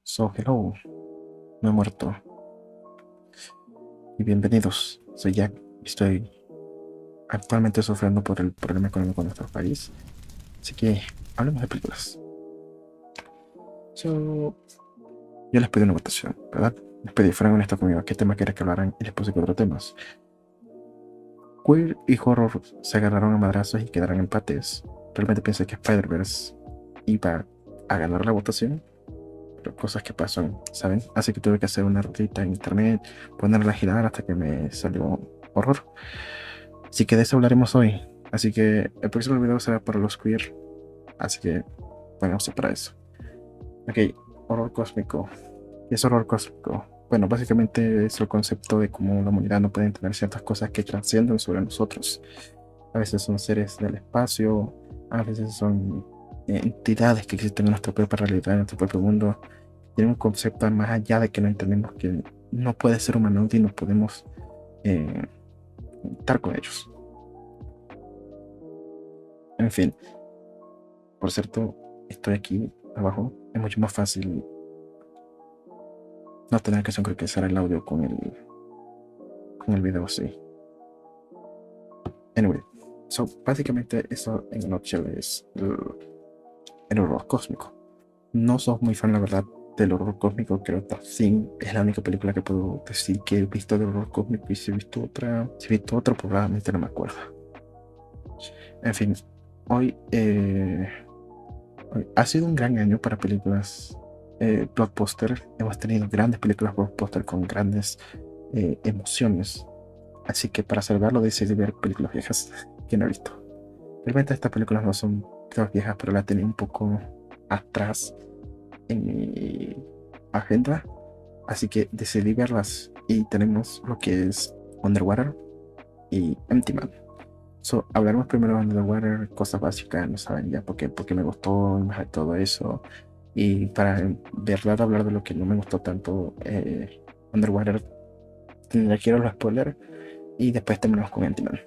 So, hello, no he muerto. Y bienvenidos. Soy Jack. Estoy actualmente sufriendo por el problema económico de nuestro país. Así que hablemos de películas. So, yo les pedí una votación, ¿verdad? Les pedí, fueran honestos conmigo, qué tema quería que hablaran y les puse cuatro temas. Queer y horror se agarraron a madrazos y quedaron empates. Realmente pensé que Spider-Verse iba a ganar la votación, pero cosas que pasan, ¿saben? Así que tuve que hacer una rutita en internet, ponerla a girar hasta que me salió horror. Así que de eso hablaremos hoy. Así que el próximo video será para los queer. Así que vamos para eso. Ok, horror cósmico. ¿Qué es horror cósmico? Bueno, básicamente es el concepto de cómo la humanidad no puede entender ciertas cosas que trascienden sobre nosotros. A veces son seres del espacio, a veces son entidades que existen en nuestra propia realidad, en nuestro propio mundo. Tienen un concepto más allá de que no entendemos, que no puede ser humano y no podemos eh, estar con ellos. En fin, por cierto, estoy aquí abajo. Es mucho más fácil no tener que sincronizar el audio con el video así. Anyway, so básicamente eso en nutshell es el horror cósmico. No sos muy fan, la verdad, del horror cósmico. Creo que Thing es la única película que puedo decir que he visto de horror cósmico, y si he visto otra, probablemente no me acuerdo. En fin, hoy, hoy ha sido un gran año para películas blockbuster. Hemos tenido grandes películas blockbuster con grandes emociones. Así que para salvarlo decidí ver películas viejas que no he visto. Realmente estas películas no son todas viejas, pero las tenía un poco atrás en mi agenda. Así que decidí verlas y tenemos lo que es Underwater y Empty Man. So, hablaremos primero de Underwater, cosas básicas, no saben ya por qué me gustó, más de todo eso. Y para en verdad hablar de lo que no me gustó tanto, Underwater, tendría que ir a los spoilers y después terminamos con Empty Man.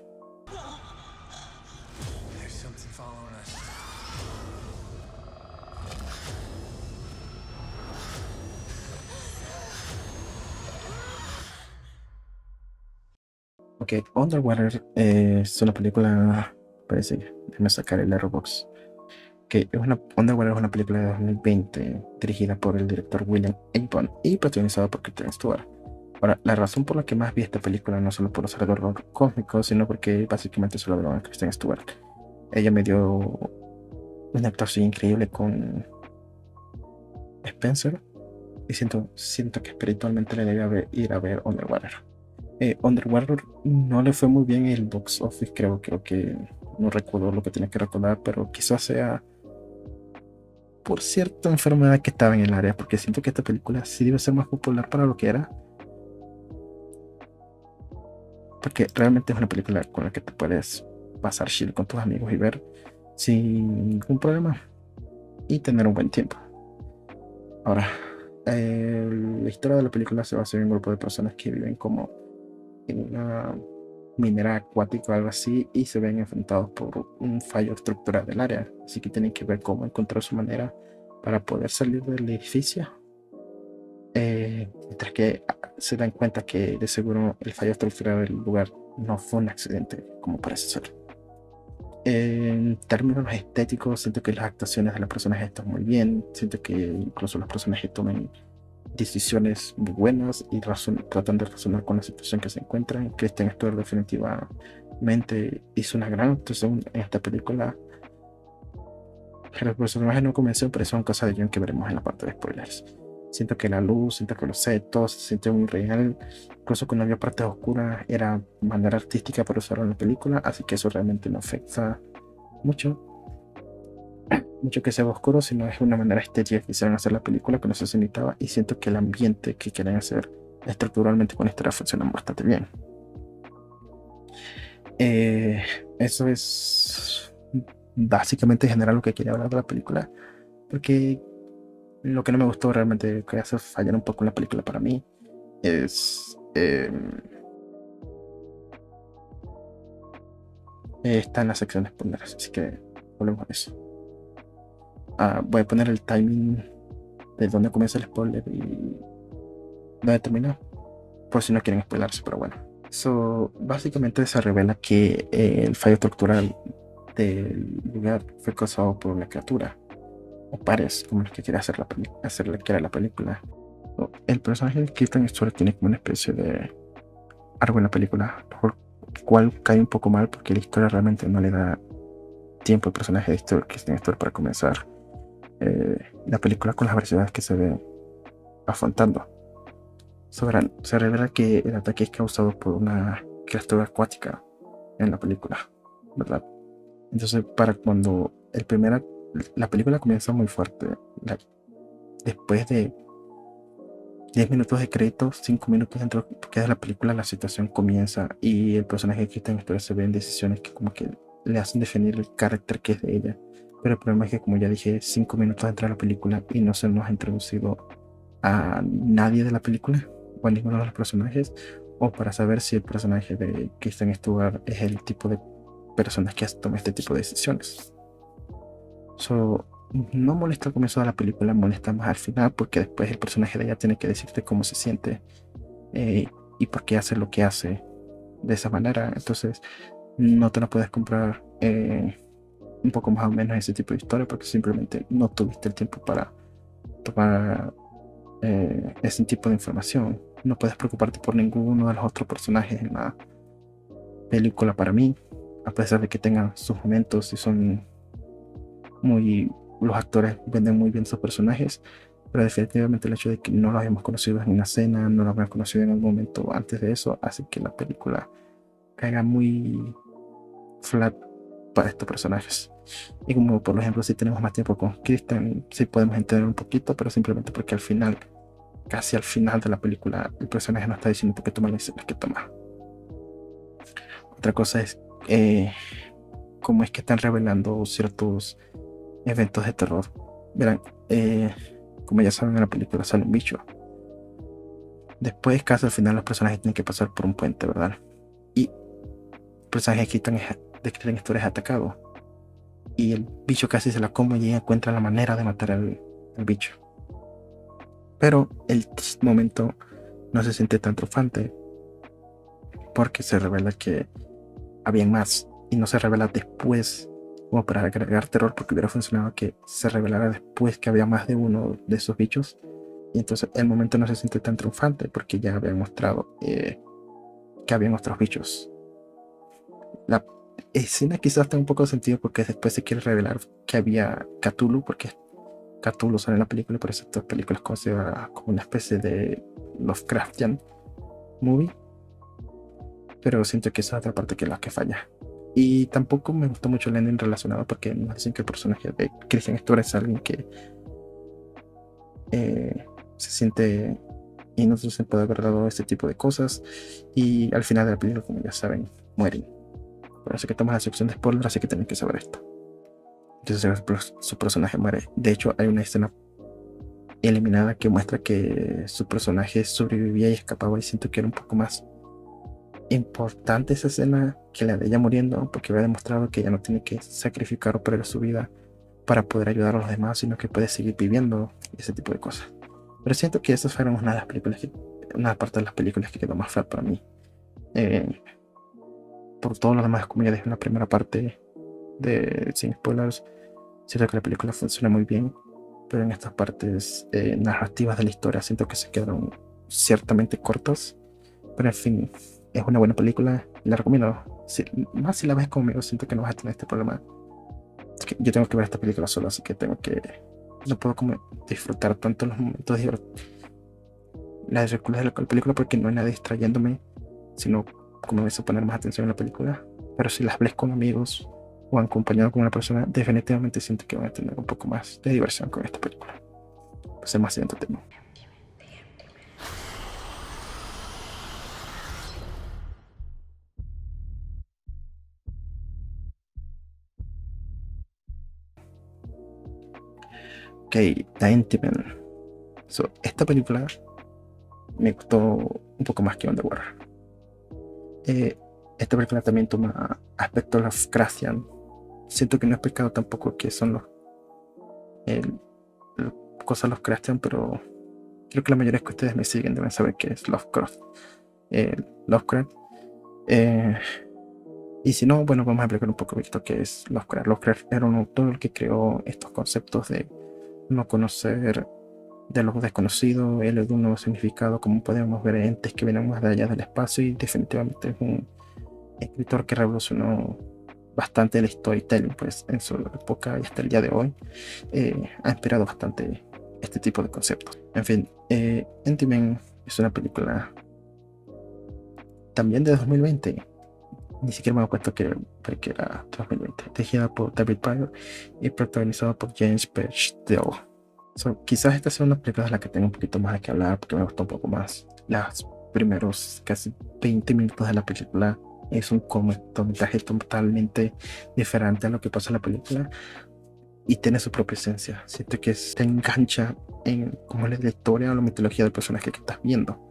There's something following us. Ok, Underwater es una película, parece, déjame sacar el Letterboxd, que es Underwater es una película de 2020 dirigida por el director William Avon y protagonizada por Kristen Stewart. Ahora, la razón por la que más vi esta película no solo por ser de horror cósmico, sino porque básicamente solo veo a Kristen Stewart. Ella me dio una actuación increíble con Spencer y siento que espiritualmente le debe ir a ver Underwater. Underwater no le fue muy bien en el box office, creo que no recuerdo lo que tenía que recordar, pero quizás sea por cierta enfermedad que estaba en el área, porque siento que esta película sí debe ser más popular para lo que era, porque realmente es una película con la que te puedes pasar chill con tus amigos y ver sin ningún problema y tener un buen tiempo. Ahora, la historia de la película se basa en un grupo de personas que viven como en una minera acuática o algo así y se ven enfrentados por un fallo estructural del área, así que tienen que ver cómo encontrar su manera para poder salir del edificio. Mientras que se dan cuenta que de seguro el fallo estructural del lugar no fue un accidente, como parece ser. En términos estéticos, siento que las actuaciones de los personajes están muy bien. Siento que incluso los personajes toman decisiones muy buenas y tratan de razonar con la situación que se encuentran. Kristen Stewart definitivamente hizo una gran actuación en esta película. Pero el personaje no convenció, pero son cosas de guión que veremos en la parte de spoilers. Siento que la luz, siento que los setos se siente muy real. Incluso cuando había partes oscuras era manera artística para usarlo en la película, así que eso realmente no afecta mucho. Mucho que sea oscuro, sino es una manera estética que quisieron hacer la película que no se necesitaba, y siento que el ambiente que quieren hacer estructuralmente con la historia funciona bastante bien. Eh, Eso es básicamente en general lo que quería hablar de la película, porque lo que no me gustó realmente, que hace fallar un poco en la película para mí, es está en las secciones spoilers, así que volvemos a eso. Voy a poner el timing de dónde comienza el spoiler y dónde termina, por si no quieren spoilarse, pero bueno. So, básicamente se revela que el fallo estructural del lugar fue causado por una criatura, o pares, como los que quiere hacerle que era la película. So, el personaje de Kristen Stewart tiene como una especie de algo en la película, lo cual cae un poco mal porque la historia realmente no le da tiempo al personaje de Kristen Stewart para comenzar la película con las adversidades que se ve afrontando. Se revela que el ataque es causado por una criatura acuática en la película, ¿verdad? Entonces, para cuando la película comienza muy fuerte, después de 10 minutos de créditos, 5 minutos dentro que de la película, la situación comienza y el personaje de Kristen Stewart se ve en decisiones que como que le hacen definir el carácter que es de ella. Pero el problema es que, como ya dije, 5 minutos dentro de la película y no se nos ha introducido a nadie de la película o a ninguno de los personajes, o para saber si el personaje de Kristen Stewart es el tipo de personas que toma este tipo de decisiones. So, no molesta al comienzo de la película, molesta más al final, porque después el personaje de ella tiene que decirte cómo se siente eh, y por qué hace lo que hace de esa manera. Entonces, no te la puedes comprar un poco más o menos ese tipo de historia, porque simplemente no tuviste el tiempo para tomar ese tipo de información. No puedes preocuparte por ninguno de los otros personajes en la película para mí, a pesar de que tengan sus momentos y son muy, los actores venden muy bien sus personajes, pero definitivamente el hecho de que no los hayamos conocido en una escena, no los habíamos conocido en algún momento antes de eso, hace que la película caiga muy flat para estos personajes. Y como por ejemplo, si tenemos más tiempo con Kristen, sí podemos entender un poquito, pero simplemente porque al final, casi al final de la película, el personaje no está diciendo por qué toma las decisiones que toma. Otra cosa es cómo es que están revelando ciertos eventos de terror. Verán, como ya saben, en la película sale un bicho. Después, casi al final, los personajes tienen que pasar por un puente, ¿verdad? Y el personaje de Kristen Stewart es atacado. Y el bicho casi se la come y ella encuentra la manera de matar al bicho. Pero el momento no se siente tan trufante porque se revela que habían más y no se revela después como para agregar terror, porque hubiera funcionado que se revelara después que había más de uno de esos bichos y entonces el momento no se siente tan triunfante porque ya habían mostrado que habían otros bichos. La escena quizás tenga un poco de sentido porque después se quiere revelar que había Cthulhu, porque Cthulhu sale en la película y por eso esta película es considerada como una especie de Lovecraftian movie, pero siento que esa es otra parte que es la que falla. Y tampoco me gustó mucho el ending relacionado porque nos dicen que el personaje de Kristen Stewart es alguien que se siente inútil sin poder haber dado este tipo de cosas y al final de la película, como ya saben, mueren. Por eso que tomas la sección de spoiler, así que tienen que saber esto. Entonces su personaje muere. De hecho, hay una escena eliminada que muestra que su personaje sobrevivía y escapaba y siento que era un poco más importante esa escena que la de ella muriendo, porque había demostrado que ella no tiene que sacrificar o perder su vida para poder ayudar a los demás, sino que puede seguir viviendo ese tipo de cosas. Pero siento que esas fueron una de las películas una parte de las películas que quedó más fea para mí. Por todo lo demás, como ya dije en la primera parte de Sin Spoilers, siento que la película funciona muy bien, pero en estas partes narrativas de la historia siento que se quedaron ciertamente cortas. Pero en fin, es una buena película, la recomiendo. Más si la ves conmigo, siento que no vas a tener este problema. Es que yo tengo que ver esta película solo, así que no puedo como disfrutar tanto los momentos de las películas de la película porque no hay nada distrayéndome, sino como me hizo poner más atención en la película. Pero si las ves con amigos o acompañado con una persona, definitivamente siento que van a tener un poco más de diversión con esta película. Pues es más siguiente tema. Ok, The Intiman. So, esta película me gustó un poco más que Underwater. Esta película también toma aspectos Lovecraftian. Siento que no he explicado tampoco qué son el- cosas Lovecraftian, pero creo que la mayoría que ustedes me siguen deben saber qué es Lovecraft. Lovecraft. Eh, y si no, bueno, vamos a explicar un poco esto que es Lovecraft. Lovecraft era un autor que creó estos conceptos de no conocer, de lo desconocido, el de un nuevo significado, como podemos ver entes que vienen más de allá del espacio, y definitivamente es un escritor que revolucionó bastante el storytelling, pues en su época y hasta el día de hoy ha inspirado bastante este tipo de conceptos. En fin, Ant-Man es una película también de 2020. Ni siquiera me he puesto que era 2020. Dirigida por David Pryor y protagonizada por James Bechdel. Quizás esta sea una película de la que tengo un poquito más de que hablar, porque me gustó un poco más. Los primeros casi 20 minutos de la película es un comentario totalmente diferente a lo que pasa en la película y tiene su propia esencia. Siento que te engancha en cómo es la historia o la mitología del personaje que estás viendo.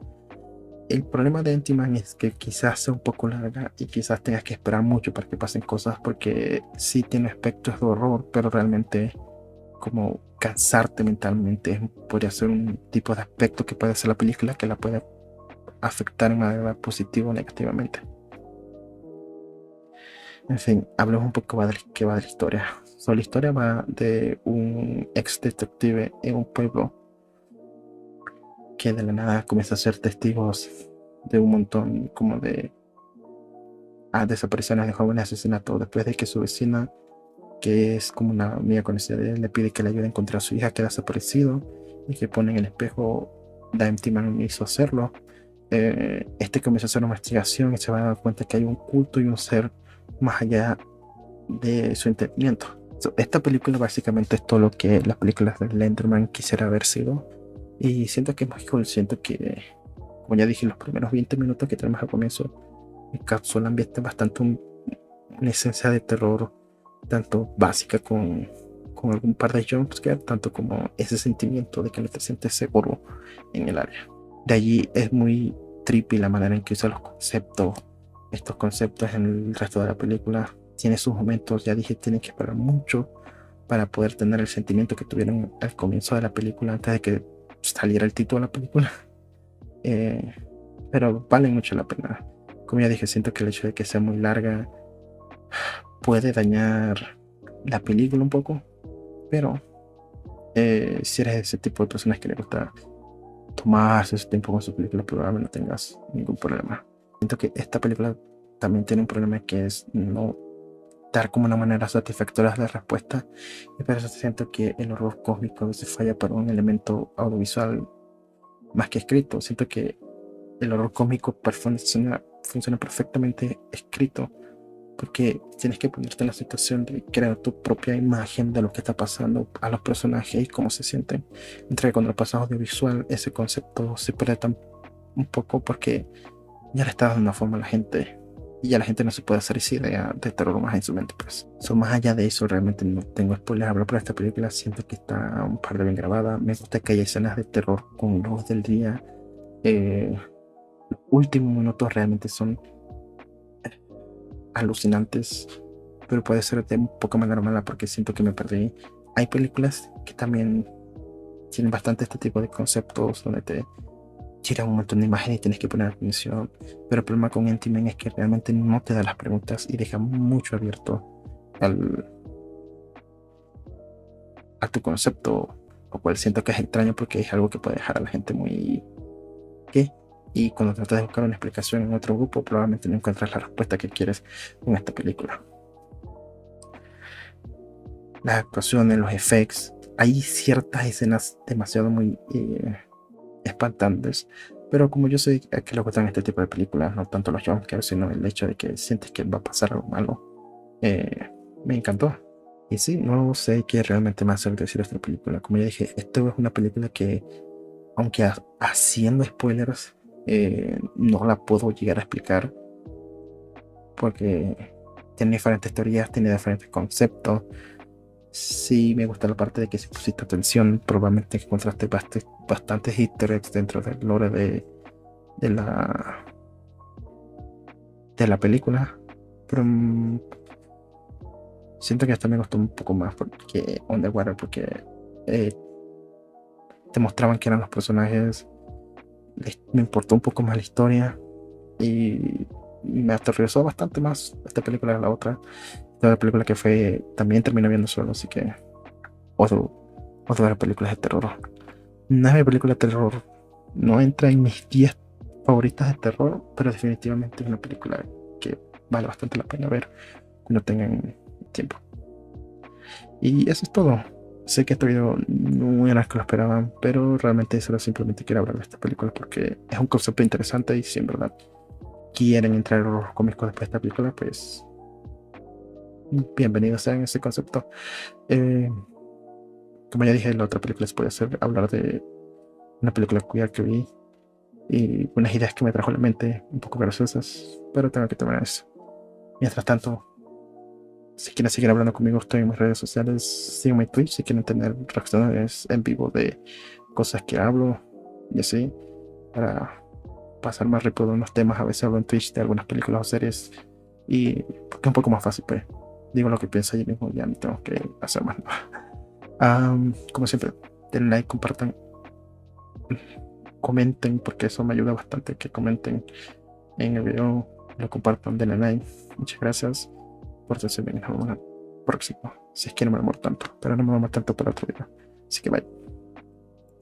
El problema de Ant-Man es que quizás sea un poco larga y quizás tengas que esperar mucho para que pasen cosas, porque sí tiene aspectos de horror, pero realmente como cansarte mentalmente podría ser un tipo de aspecto que puede ser la película que la puede afectar de manera positiva o negativamente. En fin, hablemos un poco de qué va de la historia. La historia va de un ex detective en un pueblo que de la nada comienza a ser testigos de un montón como de desapariciones de jóvenes, asesinatos, después de que su vecina, que es como una amiga conocida de él, le pide que le ayude a encontrar a su hija que ha desaparecido, y que pone en el espejo da Ant-Man hizo hacerlo. Este comienza a hacer una investigación y se va a dar cuenta que hay un culto y un ser más allá de su entendimiento. Esta película básicamente es todo lo que las películas de Slenderman quisiera haber sido, y siento que es muy cool. Siento que, como ya dije, los primeros 20 minutos que tenemos al comienzo encapsulan bastante una esencia de terror, tanto básica con algún par de jumpscares, tanto como ese sentimiento de que no te sientes seguro en el área. De allí es muy trippy la manera en que usa estos conceptos en el resto de la película. Tiene sus momentos, ya dije, tienen que esperar mucho para poder tener el sentimiento que tuvieron al comienzo de la película, antes de que saliera el título de la película. Pero vale mucho la pena. Como ya dije, siento que el hecho de que sea muy larga puede dañar la película un poco, pero si eres ese tipo de personas que le gusta tomarse su tiempo con su película, probablemente no tengas ningún problema. Siento que esta película también tiene un problema, que es no dar como una manera satisfactoria de respuesta, y por eso siento que el horror cósmico a veces falla para un elemento audiovisual más que escrito. Siento que el horror cósmico funciona perfectamente escrito, porque tienes que ponerte en la situación de crear tu propia imagen de lo que está pasando a los personajes y cómo se sienten. Entre que cuando lo pasas audiovisual, ese concepto se pierde un poco, porque ya le está dando una forma a la gente y ya la gente no se puede hacer esa idea de terror más en su mente. Pues más allá de eso, realmente no tengo spoilers a hablar por esta película. Siento que está un par de bien grabada. Me gusta que haya escenas de terror con luz del día. Los últimos minutos realmente son alucinantes, pero puede ser de un poco más normal porque siento que me perdí. Hay películas que también tienen bastante este tipo de conceptos, donde te giran un montón de imágenes y tienes que poner atención, pero el problema con Ant-Man es que realmente no te da las preguntas y deja mucho abierto al, a tu concepto, lo cual siento que es extraño, porque es algo que puede dejar a la gente muy ¿qué? Y cuando tratas de buscar una explicación en otro grupo, probablemente no encuentras la respuesta que quieres con esta película. Las actuaciones, los efectos, hay ciertas escenas demasiado muy espantantes, pero como yo sé que le gustan este tipo de películas, no tanto los jumpscares, sino el hecho de que sientes que va a pasar algo malo, me encantó. Y sí, no sé qué realmente más hacer decir esta película. Como ya dije, esto es una película que, aunque haciendo spoilers, no la puedo llegar a explicar, porque tiene diferentes teorías, tiene diferentes conceptos. Sí, me gusta la parte de que si pusiste atención, probablemente encontraste bastantes easter eggs dentro del lore de la de la película, pero siento que hasta me gustó un poco más porque Underwater, porque te mostraban que eran los personajes. Me importó un poco más la historia y me aterrorizó bastante más esta película que la otra. La película que fue también terminé viendo solo, así que otra de las películas de terror. No es mi película de terror, no entra en mis 10 favoritas de terror, pero definitivamente es una película que vale bastante la pena ver cuando tengan tiempo. Y eso es todo. Sé que este video no era lo que lo esperaban, pero realmente solo simplemente quiero hablar de esta película porque es un concepto interesante y si en verdad quieren entrar en los cómicos después de esta película, pues bienvenidos sean ese concepto. Eh, Como ya dije, la otra película se puede hacer hablar de una película queer que vi y unas ideas que me trajo a la mente un poco graciosas, pero tengo que terminar eso. Mientras tanto, si quieren seguir hablando conmigo, estoy en mis redes sociales, síganme en Twitch si quieren tener reacciones en vivo de cosas que hablo y así, para pasar más rápido unos temas. A veces hablo en Twitch de algunas películas o series y porque es un poco más fácil, pues digo lo que pienso allí mismo, ya no tengo que hacer más nada. Como siempre, den like, compartan, comenten, porque eso me ayuda bastante, que comenten en el video, lo compartan, denle like. Muchas gracias por ser bien. Nos vemos en el próximo, si es que no me demoro tanto, pero no me demoro tanto para otro video. Así que bye.